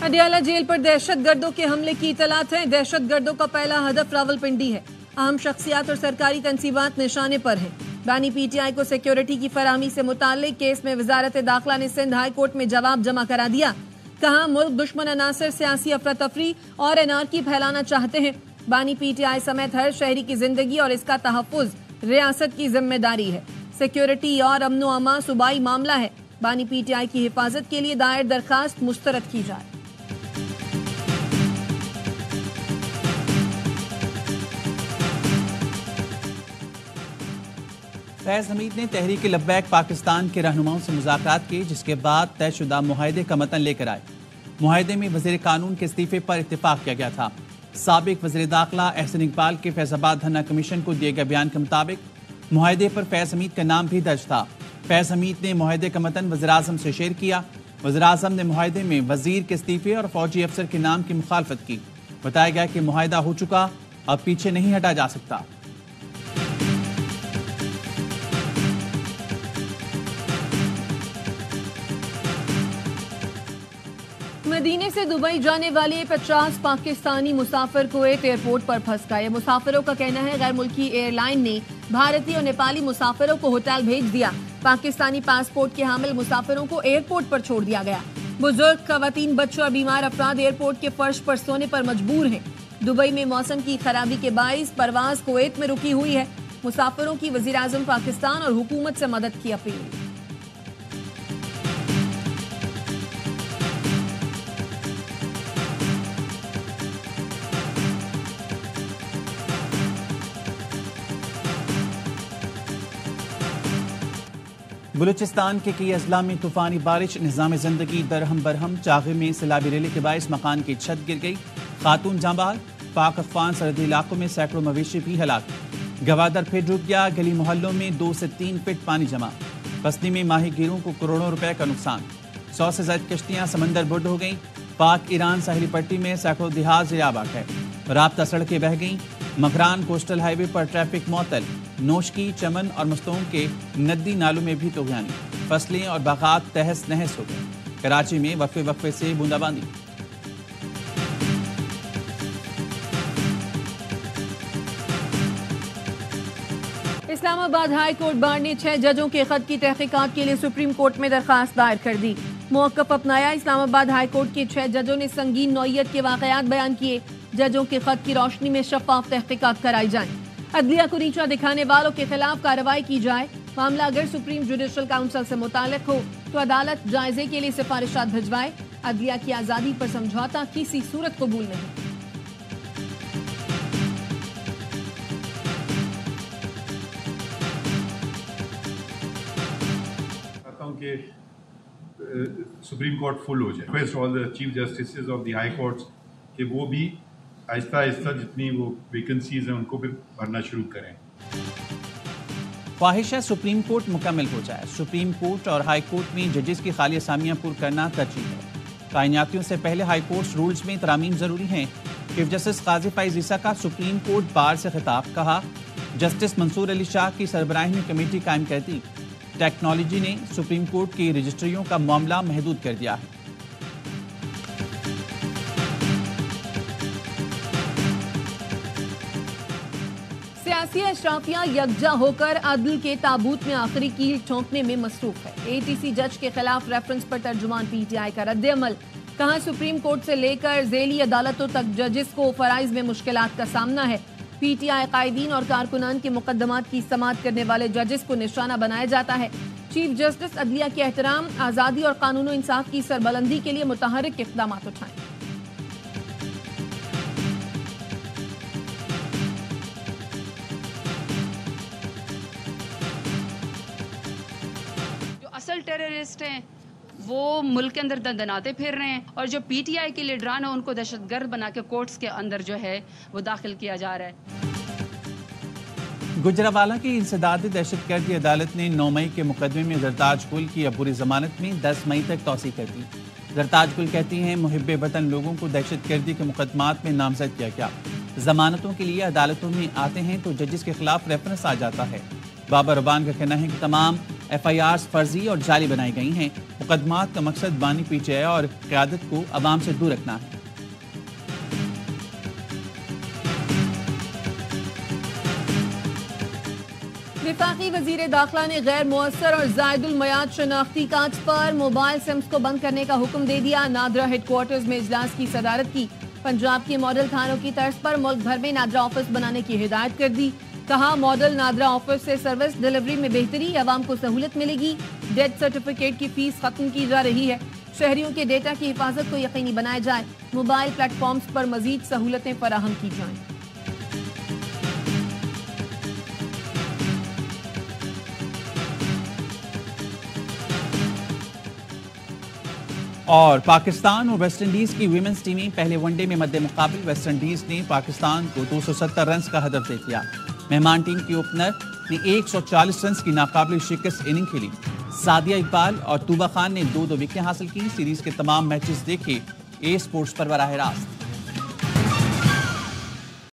Adiala jail पर दहशतगर्दों के हमले की इतलात है। दहशतगर्दों का पहला हदफ रावलपिंडी है। अहम शख्सियात और सरकारी तंसीबात निशाने पर हैं। बानी पीटीआई को सिक्योरिटी की फराहमी से मुताल्लिक केस में वजारत दाखिला ने सिंध हाई कोर्ट में जवाब जमा करा दिया। कहा, मुल्क दुश्मन अनासर सियासी अफरा तफरी और एनार्की फैलाना चाहते हैं। बानी पीटीआई समेत हर शहरी की जिंदगी और इसका तहफ्फुज रियासत की जिम्मेदारी है। सिक्योरिटी और अमनो अमा सूबाई मामला है। बानी पीटीआई की हिफाजत के लिए दायर दरखास्त मुस्तरद की जाए। फैज हमीद ने तहरीक लब्बैक पाकिस्तान के रहनुमाओं से मुज़ाकरात किए, जिसके बाद तयशुदा मुआहदे का मतन लेकर आए। मुआहदे में वज़ीर कानून के इस्तीफे पर इत्तेफाक किया गया था। साबिक वज़ीर दाखिला एहसन इकबाल के फैज़ाबाद धरना कमीशन को दिए गए बयान के मुताबिक मुआहदे पर फैज हमीद का नाम भी दर्ज था। फैज हमीद ने मुआहदे का मतन वज़ीर आज़म से शेयर किया। वज़ीर आज़म ने मुआहदे में वज़ीर के इस्तीफे और फौजी अफसर के नाम की मुखालफत की। बताया गया कि मुआहदा हो चुका, अब पीछे नहीं हटा जा सकता। मदीने से दुबई जाने वाले 50 पाकिस्तानी मुसाफिर कुवैत एयरपोर्ट पर फंस गए। मुसाफिरों का कहना है गैर मुल्की एयरलाइन ने भारतीय और नेपाली मुसाफिरों को होटल भेज दिया। पाकिस्तानी पासपोर्ट के हामिल मुसाफिरों को एयरपोर्ट पर छोड़ दिया गया। बुजुर्ग, खवातीन, बच्चों और बीमार अफराद एयरपोर्ट के फर्श पर सोने पर मजबूर हैं। दुबई में मौसम की खराबी के बाइस परवाज कुवैत में रुकी हुई है। मुसाफिरों की वजीर आजम पाकिस्तान और हुकूमत से मदद की अपील। बलूचिस्तान के कई अजला में तूफानी बारिश, निज़ाम जिंदगी दरहम बरहम। चागे में सैलाबी रैली के बायस मकान की छत गिर गई, खातून जांबाल। पाक अफगान सरहदी इलाकों में सैकड़ों मवेशी भी हलाक। गवादर फिर डूब गया, गली मोहल्लों में 2 से 3 फीट पानी जमा। पसनी में माहीगीरों को करोड़ों रुपए का नुकसान। 100 से ज्यादा कश्तियां समंदर बुर्द हो गईं। पाक ईरान साहिली पट्टी में सैकड़ों देहात ज़ियाबाक है। राब्ता सड़कें बह गईं। मकरान कोस्टल हाईवे पर ट्रैफिक मअतल। नोशकी, चमन और मस्तों के नदी नालों में भी तूफ़ानी। फसलें और बागात तहस नहस हो गए। कराची में वक्फे वक्फे से बूंदाबांदी। इस्लामाबाद हाई कोर्ट बार ने 6 जजों के खत की तहकीकात के लिए सुप्रीम कोर्ट में दरखास्त दायर कर दी। मौक़िफ़ अपनाया। इस्लामाबाद हाई कोर्ट के 6 जजों ने संगीन नौइयत के वाक़यात बयान किए। जजों के खत की रोशनी में शफाफ तहकीकात कराई जाए। अदलिया को नीचा दिखाने वालों के खिलाफ कार्रवाई की जाए। मामला अगर सुप्रीम जुडिशल काउंसिल से मुताल्लिक हो तो अदालत जायजे के लिए सिफारिशात भिजवाए। अदलिया की आज़ादी पर समझौता किसी सूरत कबूल नहीं। कि सुप्रीम कोर्ट फुल हो जाए। Request all the chief justices of the high courts कि वो भी आहिस्ता आहिस्ता जितनी वो वैकेंसीज हैं उनको भी भरना शुरू करें। ख्वाहिश है सुप्रीम कोर्ट मुकम्मल हो जाए। सुप्रीम कोर्ट और हाई कोर्ट में जजेस की खाली असामियां पूर करना तरजीह है। तैनातियों से पहले हाई कोर्ट रूल्स में तरामीम जरूरी हैं। चीफ जस्टिस काजी फैज ईसा का सुप्रीम कोर्ट बार से खिताब। कहा, जस्टिस मंसूर अली शाह की सरबराही में कमेटी कायम कर दी। टेक्नोलॉजी ने सुप्रीम कोर्ट की रजिस्ट्रियों का मामला महदूद कर दिया है। सियासी अशराफिया यकजा होकर अदल के ताबूत में आखिरी कील ठोंकने में मसरूफ है। एटीसी जज के खिलाफ रेफरेंस पर तर्जुमान पीटीआई का रद्द अमल। कहा, सुप्रीम कोर्ट से लेकर झेली अदालतों तक जजेस को फराइज में मुश्किलात का सामना है। पीटीआई कायदीन और कारकुनान के मुकदमात की समाअत करने वाले जजेस को निशाना बनाया जाता है। चीफ जस्टिस अदलिया के एहतराम, आज़ादी और कानून और इंसाफ की सरबलंदी के लिए मुतहर्रिक इक़दाम उठाएं। जो असल टेररिस्ट हैं वो मुल्क के अंदर दंदनाते फिर रहे हैं और जो पीटीआई के लीडरान है उनको दहशतगर्द बना के कोर्ट्स के अंदर जो है वो दाखिल किया जा रहा है। गुजरावाला की इंसदादी दहशतगर्दी अदालत ने 9 मई के मुकदमे में जरताज गुल की अबूरी जमानत में 10 मई तक तौसी कर दी। जरताज गुल कहती हैं, मुहिब्बे वतन लोगों को दहशतगर्दी के मुकदमात में नामजद किया गया। जमानतों के लिए अदालतों में आते हैं तो जजेस के खिलाफ रेफरेंस आ जाता है। बाबर रबान का कहना है कि तमाम FIR फर्जी और जाली बनाई गई हैं। मुकदमात का मकसद बानी PTI और क़यादत को अवाम से दूर रखना है। वफाकी वजीर दाखिला ने गैर मुअस्सर और जायदुल मयाद शनाख्ती कार्ड पर मोबाइल सिम्स को बंद करने का हुक्म दे दिया। नादरा हेडक्वार्टर्स में इजलास की सदारत की। पंजाब के मॉडल थानों की तर्ज पर मुल्क भर में नादरा ऑफिस बनाने की हिदायत कर दी। कहा, मॉडल नादरा ऑफिस से सर्विस डिलीवरी में बेहतरी, अवाम को सहूलत मिलेगी। डेथ सर्टिफिकेट की फीस खत्म की जा रही है। शहरियों के डेटा की हिफाजत को यकीनी बनाया जाए। मोबाइल प्लेटफॉर्म्स पर मजीद सहूलतें फराहम की जाएं। और पाकिस्तान और वेस्ट इंडीज की वीमेंस टीमें पहले वनडे में मद्दे मुकाबिल वेस्ट इंडीज ने पाकिस्तान को 270 रन का हदफ दे दिया। मेहमान टीम के ओपनर ने 140 रन की नाकाबिल शिकस्त इनिंग खेली। सादिया इकबाल और तूबा खान ने 2-2 विकेटें हासिल की। सीरीज के तमाम मैचेस देखे ए स्पोर्ट्स पर बराह रास्त।